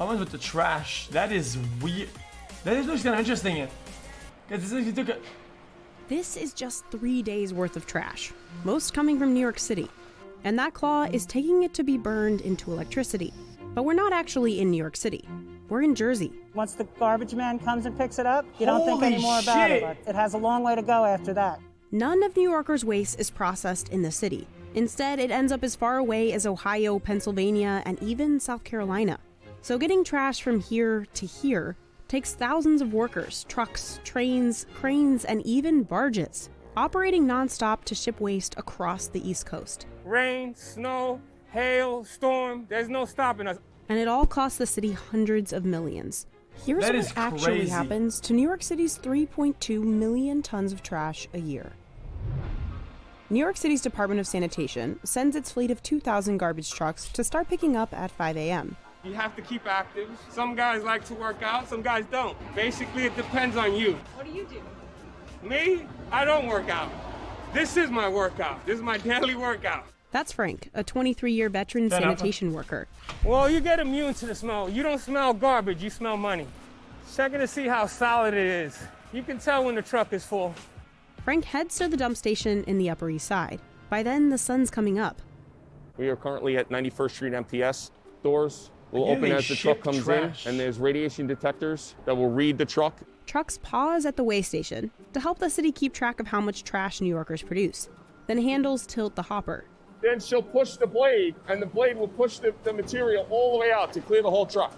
I went with the trash. That is weird. That is kind of interesting. This is just 3 days worth of trash, most coming from New York City. And that claw is taking it to be burned into electricity. But we're not actually in New York City. We're in Jersey. Once the garbage man comes and picks it up, you don't think Holy anymore about shit. it. It has a long way to go after that. None of New Yorkers' waste is processed in the city. Instead, it ends up as far away as Ohio, Pennsylvania, and even South Carolina. So getting trash from here to here takes thousands of workers, trucks, trains, cranes, and even barges, operating nonstop to ship waste across the East Coast. Rain, snow, hail, storm, there's no stopping us. And it all costs the city hundreds of millions. Here's That what is actually crazy. happens to New York City's 3.2 million tons of trash a year. New York City's Department of Sanitation sends its fleet of 2,000 garbage trucks to start picking up at 5 a.m. You have to keep active. Some guys like to work out, some guys don't. Basically, it depends on you. What do you do? Me, I don't work out. This is my workout. This is my daily workout. That's Frank, a 23-year veteran Fair enough. sanitation worker. Well, you get immune to the smell. You don't smell garbage, you smell money. Checking to see how solid it is. You can tell when the truck is full. Frank heads to the dump station in the Upper East Side. By then, the sun's coming up. We are currently at 91st Street MTS doors. We'll Again, open they as the truck ship comes trash. in, and there's radiation detectors that will read the truck. Trucks pause at the weigh station to help the city keep track of how much trash New Yorkers produce. Then handles tilt the hopper. Then she'll push the blade, and the blade will push the material all the way out to clear the whole truck.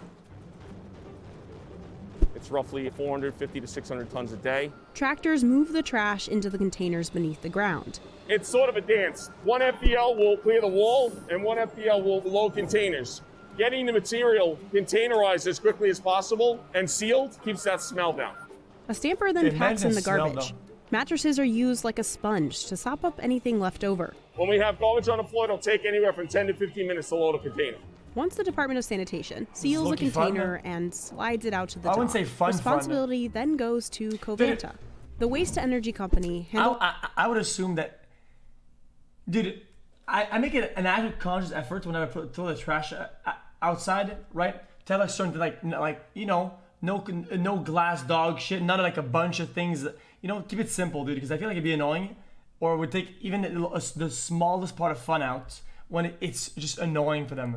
It's roughly 450 to 600 tons a day. Tractors move the trash into the containers beneath the ground. It's sort of a dance. One FDL will clear the wall, and one FDL will load containers. Getting the material containerized as quickly as possible and sealed keeps that smell down. A stamper then packs in Imagine the smell, garbage. though. Mattresses are used like a sponge to sop up anything left over. When we have garbage on the floor, it'll take anywhere from 10 to 15 minutes to load a container. Once the Department of Sanitation seals a looking fun, container and slides it out to the I top, wouldn't say fun, responsibility then goes to Covanta, the waste-to-energy company. I would assume that, dude, I make it an actual conscious effort whenever I throw the trash outside, right? To have a certain, like you know, no glass dog shit, none of like a bunch of things. You know, keep it simple, dude, because I feel like it'd be annoying, or it would take even the smallest part of fun out when it's just annoying for them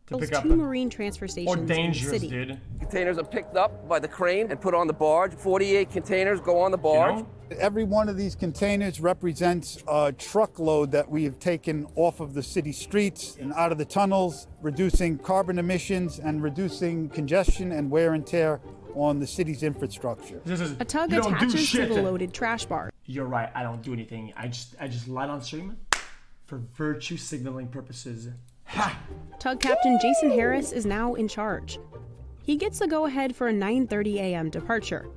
to pick up. Two marine transfer stations Or dangerous, in the city. dude. Containers are picked up by the crane and put on the barge. 48 containers go on the barge. You know? Every one of these containers represents a truckload that we have taken off of the city streets and out of the tunnels, reducing carbon emissions and reducing congestion and wear and tear on the city's infrastructure. A tug You don't do attaches to shit. the loaded trash bar. You're right. I don't do anything. I just light on stream for virtue signaling purposes. Ha! Tug Captain Jason Harris is now in charge. He gets the go-ahead for a 9:30 a.m. departure.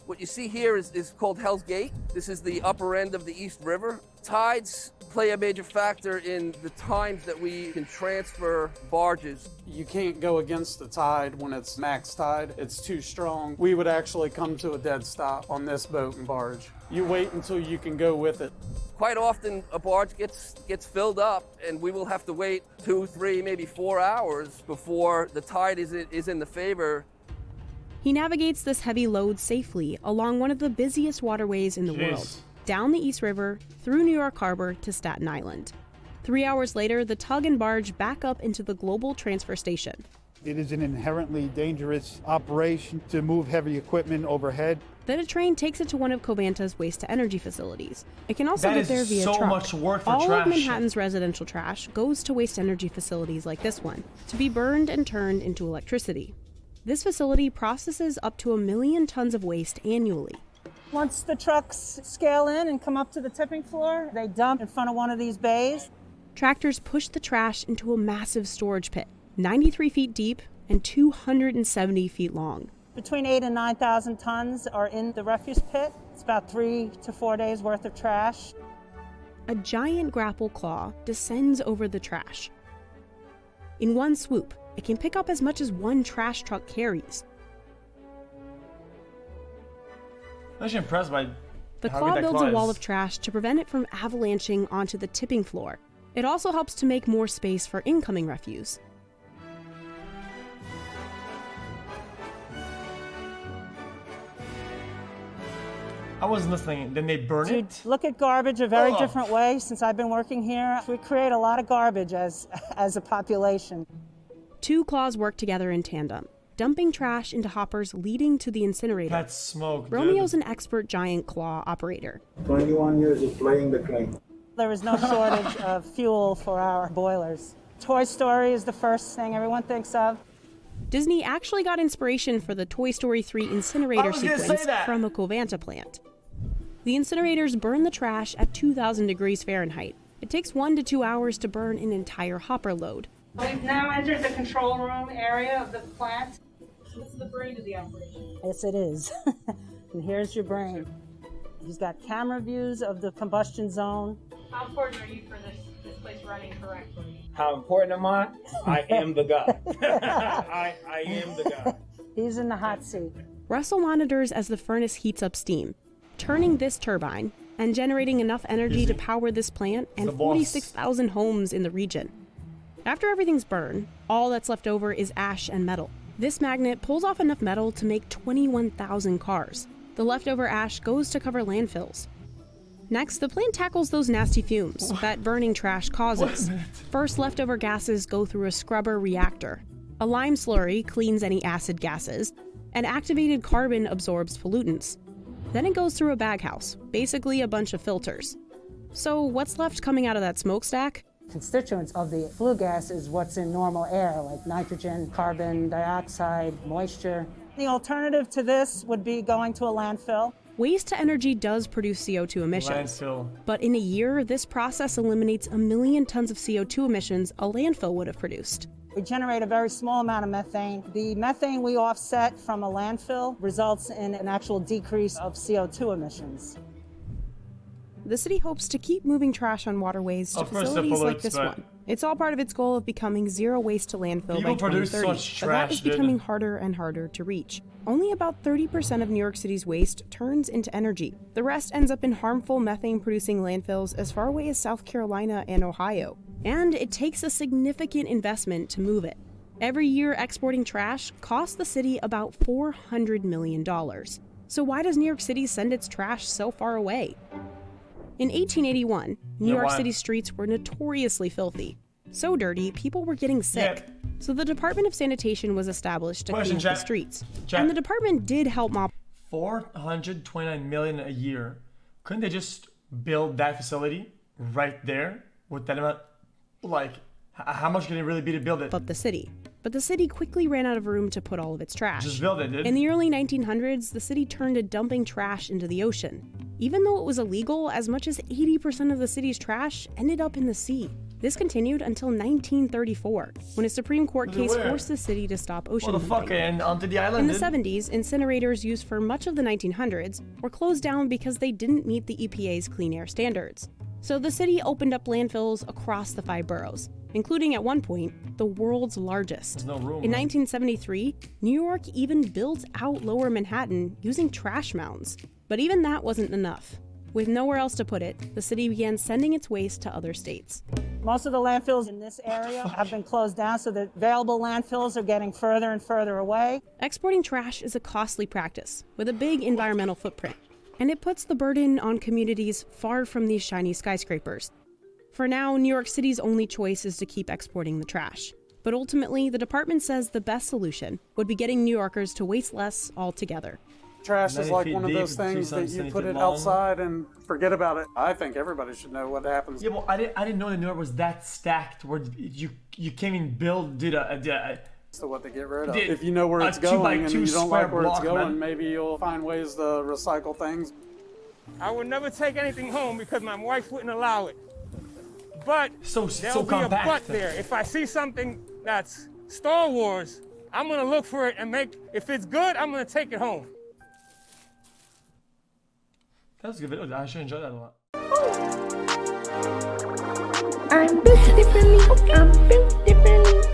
What you see here is called Hell's Gate. This is the upper end of the East River. Tides play a major factor in the times that we can transfer barges. You can't go against the tide when it's max tide. It's too strong. We would actually come to a dead stop on this boat and barge. You wait until you can go with it. Quite often a barge gets filled up and we will have to wait 2, 3, maybe 4 hours before the tide is in the favor. He navigates this heavy load safely along one of the busiest waterways in the world, down the East River, through New York Harbor to Staten Island. 3 hours later, the tug and barge back up into the global transfer station. It is an inherently dangerous operation to move heavy equipment overhead. Then a train takes it to one of Covanta's waste-to-energy facilities. It can also That get is there via so truck. much work for All trash. of Manhattan's residential trash goes to waste-energy facilities like this one to be burned and turned into electricity. This facility processes up to 1 million tons of waste annually. Once the trucks scale in and come up to the tipping floor, they dump in front of one of these bays. Tractors push the trash into a massive storage pit, 93 feet deep and 270 feet long. Between 8,000 and 9,000 tons are in the refuse pit. It's about 3 to 4 days worth of trash. A giant grapple claw descends over the trash. In one swoop, it can pick up as much as one trash truck carries. I'm actually impressed by The how claw good that builds claw a wall is. of trash to prevent it from avalanching onto the tipping floor. It also helps to make more space for incoming refuse. I wasn't listening. Then they burn To it? look at garbage a very Oh. different way since I've been working here. We create a lot of garbage as a population. Two claws work together in tandem, dumping trash into hoppers leading to the incinerator. That's smoke, dude. Romeo's an expert giant claw operator. 21 years of playing the crane. There is no shortage of fuel for our boilers. Toy Story is the first thing everyone thinks of. Disney actually got inspiration for the Toy Story 3 incinerator was gonna say sequence that. from a Covanta plant. The incinerators burn the trash at 2,000 degrees Fahrenheit. It takes 1 to 2 hours to burn an entire hopper load. We've now entered the control room area of the plant. This is the brain of the operation. Yes, it is. And here's your brain. He's got camera views of the combustion zone. How important are you for this place running correctly? How important am I? I am the guy. I am the guy. He's in the hot seat. Russell monitors as the furnace heats up steam, turning this turbine and generating enough energy to power this plant and the boss. 46,000 homes in the region. After everything's burned, all that's left over is ash and metal. This magnet pulls off enough metal to make 21,000 cars. The leftover ash goes to cover landfills. Next, the plant tackles those nasty fumes that burning trash causes. First, leftover gases go through a scrubber reactor. A lime slurry cleans any acid gases, and activated carbon absorbs pollutants. Then it goes through a baghouse, basically a bunch of filters. So what's left coming out of that smokestack? Constituents of the flue gas is what's in normal air, like nitrogen, carbon dioxide, moisture. The alternative to this would be going to a landfill. Waste to energy does produce CO2 emissions. Landfill. But in a year, this process eliminates 1 million tons of CO2 emissions a landfill would have produced. We generate a very small amount of methane. The methane we offset from a landfill results in an actual decrease of CO2 emissions. The city hopes to keep moving trash on waterways to Of course it facilities like pollutes, this but- one. It's all part of its goal of becoming zero waste to landfill People by produce 2030. such But that is trash, dude. becoming harder and harder to reach. Only about 30% of New York City's waste turns into energy. The rest ends up in harmful methane-producing landfills as far away as South Carolina and Ohio. And it takes a significant investment to move it. Every year, exporting trash costs the city about $400 million. So why does New York City send its trash so far away? In 1881, New Yeah, York why? City streets were notoriously filthy. So dirty, people were getting sick. Yeah. So the Department of Sanitation was established to Question, clean up the chat. streets. Chat. And the department did help mop 429 million a year. Couldn't they just build that facility right there with that amount? Like, how much can it really be to build it? up the city. But the city quickly ran out of room to put all of its trash. Just build it, dude. In the early 1900s, the city turned to dumping trash into the ocean. Even though it was illegal, as much as 80% of the city's trash ended up in the sea. This continued until 1934, when a Supreme Court case Where? forced the city to stop ocean What the fuck? dumping. And onto the island, In the dude. 70s, incinerators used for much of the 1900s were closed down because they didn't meet the EPA's clean air standards. So the city opened up landfills across the 5 boroughs, including at one point the world's largest. There's no room. In man. 1973, New York even built out Lower Manhattan using trash mounds. But even that wasn't enough. With nowhere else to put it, the city began sending its waste to other states. Most of the landfills in this area have been closed down, so the available landfills are getting further and further away. Exporting trash is a costly practice with a big environmental footprint, and it puts the burden on communities far from these shiny skyscrapers. For now, New York City's only choice is to keep exporting the trash. But ultimately, the department says the best solution would be getting New Yorkers to waste less altogether. Trash is 90 like feet one of deep those and things that 270 you put feet it long. outside and forget about it. I think everybody should know what happens. Yeah, well, I didn't know that New York was that stacked where you can't even build, dude, To what to get rid of. Dude, If you know where a it's 2 by going and 2 you don't square like where it's block, going, man. maybe you'll find ways to recycle things. I would never take anything home because my wife wouldn't allow it. But so there'll be compact. a but there. If I see something that's Star Wars, I'm gonna look for it and if it's good, I'm gonna take it home. That was a good video. I actually enjoyed that a lot. I'm built differently. I'm built differently.